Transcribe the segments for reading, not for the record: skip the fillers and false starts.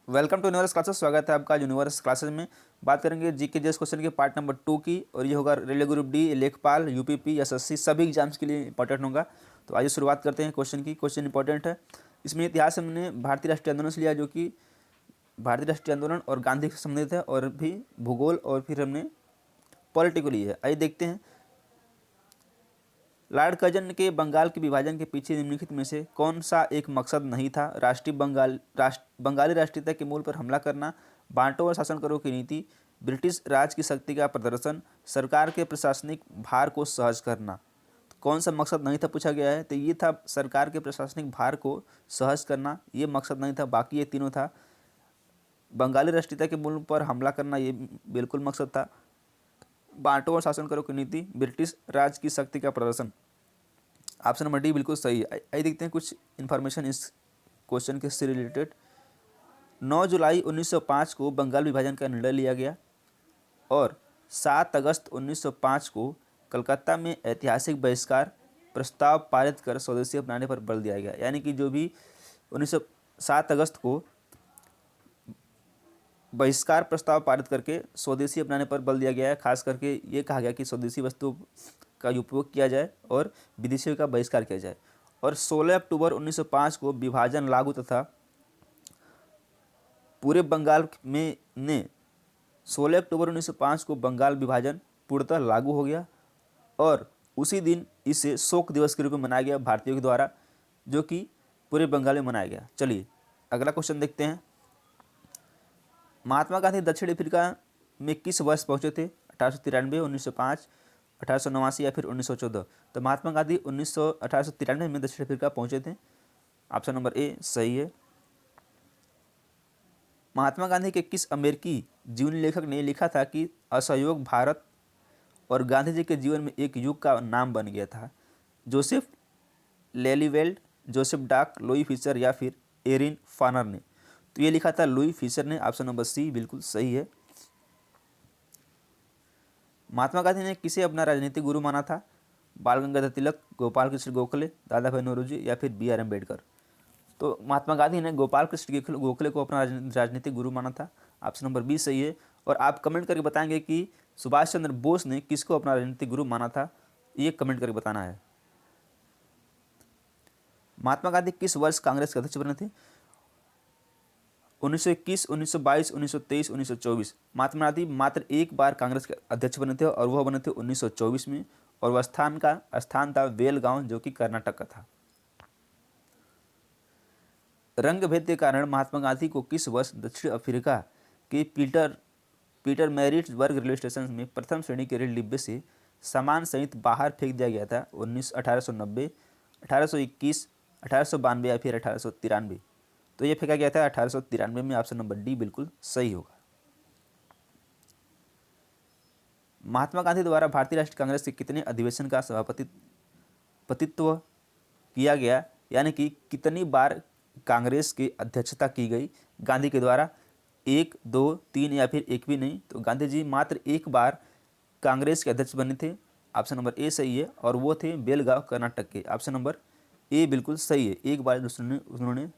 Welcome to universe classes. स्वागत है आपका आज यूनिवर्स क्लासेस में। बात करेंगे जीके जेएस क्वेश्चन के पार्ट नंबर 2 की, और ये होगा रेलवे ग्रुप डी, लेखपाल, यूपीपी, एसएससी सभी एग्जाम्स के लिए इंपॉर्टेंट होगा। तो आइए शुरुआत करते हैं क्वेश्चन की। क्वेश्चन इंपॉर्टेंट है। इसमें इतिहास हमने भारतीय राष्ट्रीय आंदोलन से लिया, जो कि भारतीय राष्ट्रीय आंदोलन और गांधी से संबंधित है, और भी भूगोल, और फिर हमने पॉलिटिकल ली है। आइए देखते हैं। लॉर्ड कर्जन के बंगाल के विभाजन के पीछे निम्नलिखित में से कौन सा एक मकसद नहीं था? बंगाली राष्ट्रीयता के मूल पर हमला करना, बांटो और शासन करो की नीति, ब्रिटिश राज की शक्ति का प्रदर्शन, सरकार के प्रशासनिक भार को सहज करना। तो कौन सा मकसद नहीं था पूछा गया है, तो ये था सरकार के प्रशासनिक भार को सहज करना, ये मकसद नहीं था। बाकी ये तीनों था। बंगाली राष्ट्रीयता के मूल पर हमला करना, ये बिल्कुल मकसद था। बांटो और शासन करो की नीति, ब्रिटिश राज की शक्ति का प्रदर्शन। ऑप्शन नंबर डी बिल्कुल सही है। आइए देखते हैं कुछ इन्फॉर्मेशन इस क्वेश्चन के से रिलेटेड। 9 जुलाई 1905 को बंगाल विभाजन का निर्णय लिया गया, और 7 अगस्त 1905 को कलकत्ता में ऐतिहासिक बहिष्कार प्रस्ताव पारित कर स्वदेशी अपनाने पर बल दिया गया। यानी कि जो भी 7 अगस्त को बहिष्कार प्रस्ताव पारित करके स्वदेशी अपनाने पर बल दिया गया है। खास करके ये कहा गया कि स्वदेशी वस्तु का उपयोग किया जाए और विदेशियों का बहिष्कार किया जाए। और 16 अक्टूबर 1905 को विभाजन लागू तथा पूरे बंगाल में ने 16 अक्टूबर 1905 को बंगाल विभाजन पूर्णतः लागू हो गया, और उसी दिन इसे शोक दिवस के रूप में मनाया गया भारतीयों के द्वारा, जो कि पूरे बंगाल में मनाया गया। चलिए अगला क्वेश्चन देखते हैं। महात्मा गांधी दक्षिण अफ्रीका में किस वर्ष पहुंचे थे? 1893, 1905, 1889 या फिर 1914? तो महात्मा गांधी 1893 में दक्षिण अफ्रीका पहुंचे थे। ऑप्शन नंबर ए सही है। महात्मा गांधी के किस अमेरिकी जीवनी लेखक ने लिखा था कि असहयोग भारत और गांधी जी के जीवन में एक युग का नाम बन गया था? जोसेफ लेलीवेल्ड, जोसेफ डाक, लुई फिशर या फिर एरिन फानर ने? तो ये लिखा था लुई फिशर ने। ऑप्शन नंबर सी बिल्कुल सही है। महात्मा गांधी ने किसे अपना राजनीतिक गुरु माना था? बाल गंगाधर तिलक, गोपाल कृष्ण गोखले, दादा भाई नौरोजी या फिर बी आर अम्बेडकर? तो महात्मा गांधी ने गोपाल कृष्ण गोखले को अपना राजनीतिक गुरु माना था। ऑप्शन नंबर बी सही है। और आप कमेंट करके बताएंगे कि सुभाष चंद्र बोस ने किसको अपना राजनीतिक गुरु माना था, ये कमेंट करके बताना है। महात्मा गांधी किस वर्ष कांग्रेस के अध्यक्ष बने थे? 1921, 1922, 1923, 1924? महात्मा गांधी मात्र एक बार कांग्रेस के अध्यक्ष बने थे, और वह बने थे 1924 में, और वह स्थान था बेलगांव, जो कि कर्नाटक का था। रंग भेद के कारण महात्मा गांधी को किस वर्ष दक्षिण अफ्रीका के पीटर मैरिट्सबर्ग रेलवे स्टेशन में प्रथम श्रेणी के रेल डिब्बे से सामान सहित बाहर फेंक दिया गया था? 1890, 1821, 1892 या फिर 1893? तो ये फेंका गया था 1893 में। ऑप्शन नंबर डी बिल्कुल सही होगा। महात्मा गांधी द्वारा भारतीय राष्ट्रीय कांग्रेस के कितने अधिवेशन का सभापतित्व किया गया? यानी कि कितनी बार कांग्रेस की अध्यक्षता की गई गांधी के द्वारा? 1, 2, 3 या फिर एक भी नहीं? तो गांधी जी मात्र एक बार कांग्रेस के अध्यक्ष बने थे। ऑप्शन नंबर ए सही है, और वो थे बेलगांव कर्नाटक के। ऑप्शन नंबर ए बिल्कुल सही है। एक बार उन्होंने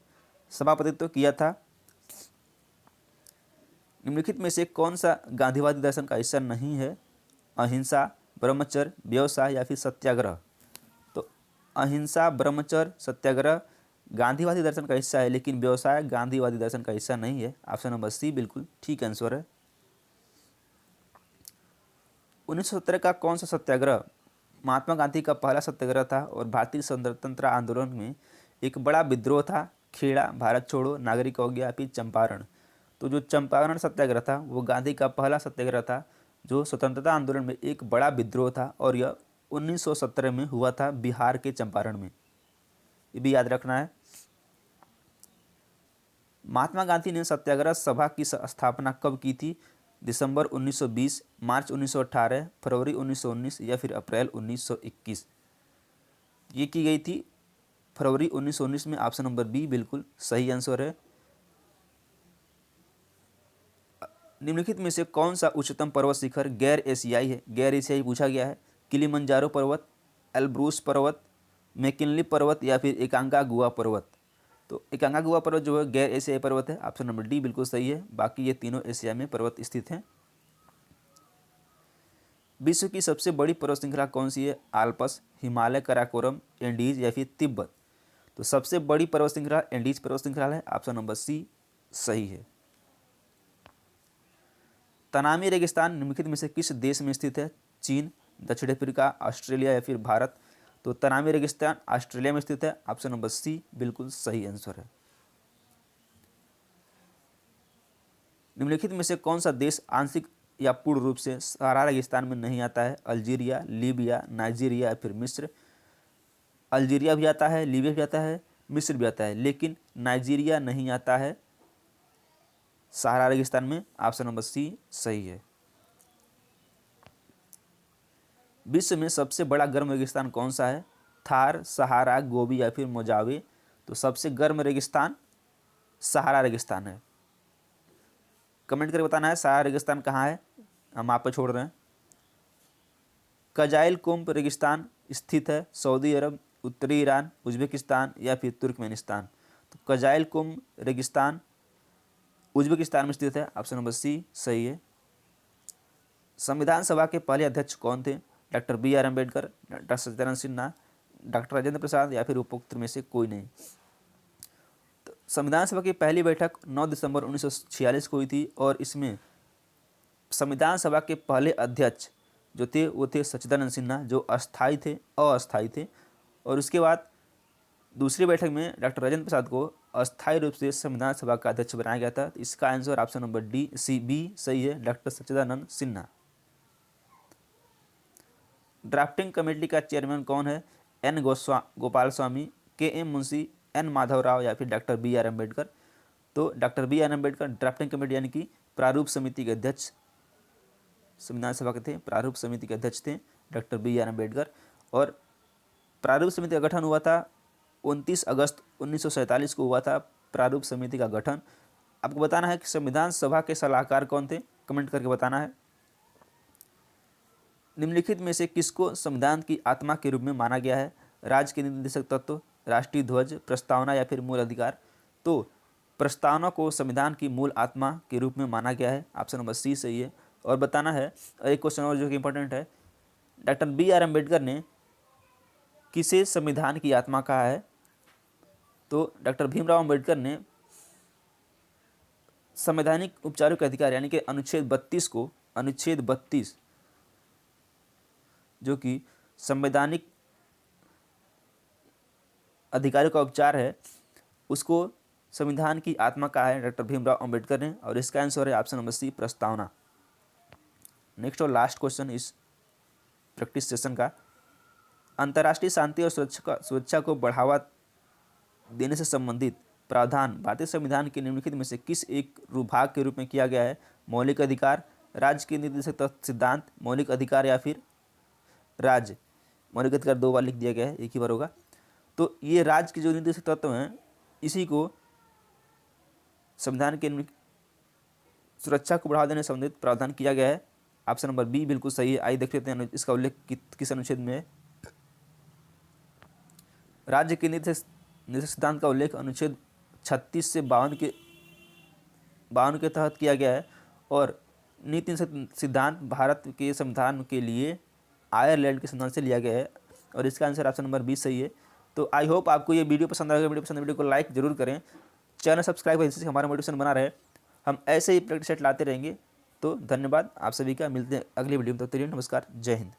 सभापतित्व किया था। निम्नलिखित में से कौन सा गांधीवादी दर्शन का हिस्सा नहीं है? अहिंसा, ब्रह्मचर्य, व्यवसाय या फिर सत्याग्रह? तो अहिंसा, ब्रह्मचर्य, सत्याग्रह गांधीवादी दर्शन का हिस्सा है, लेकिन व्यवसाय गांधीवादी दर्शन का हिस्सा नहीं है। ऑप्शन नंबर सी बिल्कुल ठीक आंसर है। 1917 का कौन सा सत्याग्रह महात्मा गांधी का पहला सत्याग्रह था और भारतीय स्वतंत्रता आंदोलन में एक बड़ा विद्रोह था? खेड़ा, भारत छोड़ो, नागरिक अवज्ञा, फिर चंपारण? तो जो चंपारण सत्याग्रह था वो गांधी का पहला सत्याग्रह था, जो स्वतंत्रता आंदोलन में एक बड़ा विद्रोह था, और यह 1917 में हुआ था बिहार के चंपारण में। ये भी याद रखना है। महात्मा गांधी ने सत्याग्रह सभा की स्थापना कब की थी? दिसंबर 1920, मार्च 1918, फरवरी 1919 या फिर अप्रैल 1921? ये की गई थी फरवरी 1919 में। ऑप्शन नंबर बी बिल्कुल सही आंसर है। निम्नलिखित में से कौन सा उच्चतम पर्वत शिखर गैर एशियाई है? गैर एशियाई पूछा गया है। किलिमंजारो पर्वत, एल्ब्रूस पर्वत, मैकिनली पर्वत या फिर एकांकागुआ पर्वत? तो एकांकागुआ पर्वत जो है गैर एशियाई पर्वत है, ऑप्शन नंबर डी बिल्कुल सही है। बाकी ये तीनों एशिया में पर्वत स्थित हैं। विश्व की सबसे बड़ी पर्वत श्रृंखला कौन सी है? आल्पस, हिमालय, कराकोरम, एंडीज या फिर तिब्बत? तो सबसे बड़ी पर्वत श्रृंखला एंडीज पर्वत श्रृंखला है, ऑप्शन नंबर सी सही है। तनामी रेगिस्तान निम्नलिखित में से किस देश में स्थित है? चीन, दक्षिण अफ्रीका, ऑस्ट्रेलिया या फिर भारत? तो तनामी रेगिस्तान ऑस्ट्रेलिया में स्थित है, ऑप्शन नंबर सी बिल्कुल सही आंसर है। निम्नलिखित में से कौन सा देश आंशिक या पूर्ण रूप से सहारा रेगिस्तान में नहीं आता है? अल्जीरिया, लीबिया, नाइजीरिया या फिर मिस्र? अल्जीरिया भी आता है, लीबिया भी आता है, मिस्र भी आता है, लेकिन नाइजीरिया नहीं आता है सहारा रेगिस्तान में, ऑप्शन नंबर सी सही है। विश्व में सबसे बड़ा गर्म रेगिस्तान कौन सा है? थार, सहारा, गोबी या फिर मोजावे? तो सबसे गर्म रेगिस्तान सहारा रेगिस्तान है। कमेंट करके बताना है सहारा रेगिस्तान कहाँ है, हम आप पे छोड़ रहे हैं। कजाइल कुंभ रेगिस्तान स्थित है सऊदी अरब, उत्तरी ईरान, उज्बेकिस्तान या फिर तुर्कमेनिस्तान? तो कजाइल कुंभ रेगिस्तान उज्बेकिस्तान में स्थित है, ऑप्शन नंबर सी सही है। संविधान सभा के पहले अध्यक्ष कौन थे? Doctor B R Ambedkar, doctor Satyanarayan Sinha, doctor Rajendra Prasad या फिर उपरोक्त में से कोई नहीं? तो संविधान सभा की पहली बैठक 9 दिसंबर 1946 को हुई थी और इसमें संविधान सभा के पहले अध्यक्ष जो थे वो थे सच्चिदानंद सिन्हा, जो अस्थायी थे। और उसके बाद दूसरी बैठक में डॉक्टर राजेंद्र प्रसाद को अस्थायी रूप से संविधान सभा का अध्यक्ष बनाया गया था। इसका answer option number D C B सही है, doctor Sachchidananda Sinha. Drafting committee का चेयरमैन कौन है? N Gopal Swami, K M Munshi, N Madhav Rao या फिर डॉक्टर बी आर अम्बेडकर? तो doctor B R Ambedkar drafting committee यानी कि प्रारूप समिति के अध्यक्ष संविधान सभा के थे, प्रारूप समिति के अध्यक्ष थे डॉक्टर बी आर अम्बेडकर। और प्रारूप समिति का गठन हुआ था 29 अगस्त 1947 को हुआ था प्रारूप समिति का गठन। आपको बताना है कि संविधान सभा के सलाहकार कौन थे, कमेंट करके बताना है। निम्नलिखित में से किसको संविधान की आत्मा के रूप में माना गया है? राज्य के निर्देशक तत्व, राष्ट्रीय ध्वज, प्रस्तावना या फिर मूल अधिकार? तो प्रस्तावना को संविधान की मूल आत्मा के रूप में माना गया है, ऑप्शन नंबर सी सही है। और बताना है, और एक क्वेश्चन और जो कि इंपॉर्टेंट है, डॉक्टर बी आर अम्बेडकर ने किसे संविधान की आत्मा कहा है? तो डॉक्टर भीमराव अम्बेडकर ने संवैधानिक उपचारों के अधिकार यानी कि अनुच्छेद 32 जो कि संवैधानिक अधिकारों का उपचार है, उसको संविधान की आत्मा कहा है डॉक्टर भीमराव अम्बेडकर ने। और इसका आंसर है ऑप्शन नंबर सी प्रस्तावना। नेक्स्ट और लास्ट क्वेश्चन इस प्रैक्टिस सेशन का, अंतर्राष्ट्रीय शांति और सुरक्षा को बढ़ावा देने से संबंधित प्रावधान भारतीय संविधान के निम्नलिखित में से किस एक विभाग के रूप में किया गया है? मौलिक अधिकार, राज्य के निर्देशक तत्व सिद्धांत, मौलिक अधिकार या फिर राज्य? मौलिक अधिकार 2 बार लिख दिया गया है, एक ही बार होगा। तो ये राज्य के जो निर्देशक तत्व हैं इसी को संविधान के सुरक्षा को बढ़ावा देने से संबंधित प्रावधान किया गया है, ऑप्शन नंबर बी बिल्कुल सही है। आइए देख लेते हैं इसका उल्लेख किस अनुच्छेद में है। राज्य के निर्देशक सिद्धांत का उल्लेख अनुच्छेद 36 से 52 के तहत किया गया है। और नीति सिद्धांत भारत के संविधान के लिए आयरलैंड के संविधान से लिया गया है और इसका आंसर ऑप्शन नंबर 20 सही है। तो आई होप आपको ये वीडियो पसंद आएगा। वीडियो को लाइक जरूर करें, चैनल सब्सक्राइब है, जिससे हमारा मोटिवेशन बना रहे। हम ऐसे ही प्रैक्टिस सेट लाते रहेंगे। तो धन्यवाद आप सभी का, मिलते हैं अगली वीडियो में। तब तक के लिए नमस्कार, जय हिंद।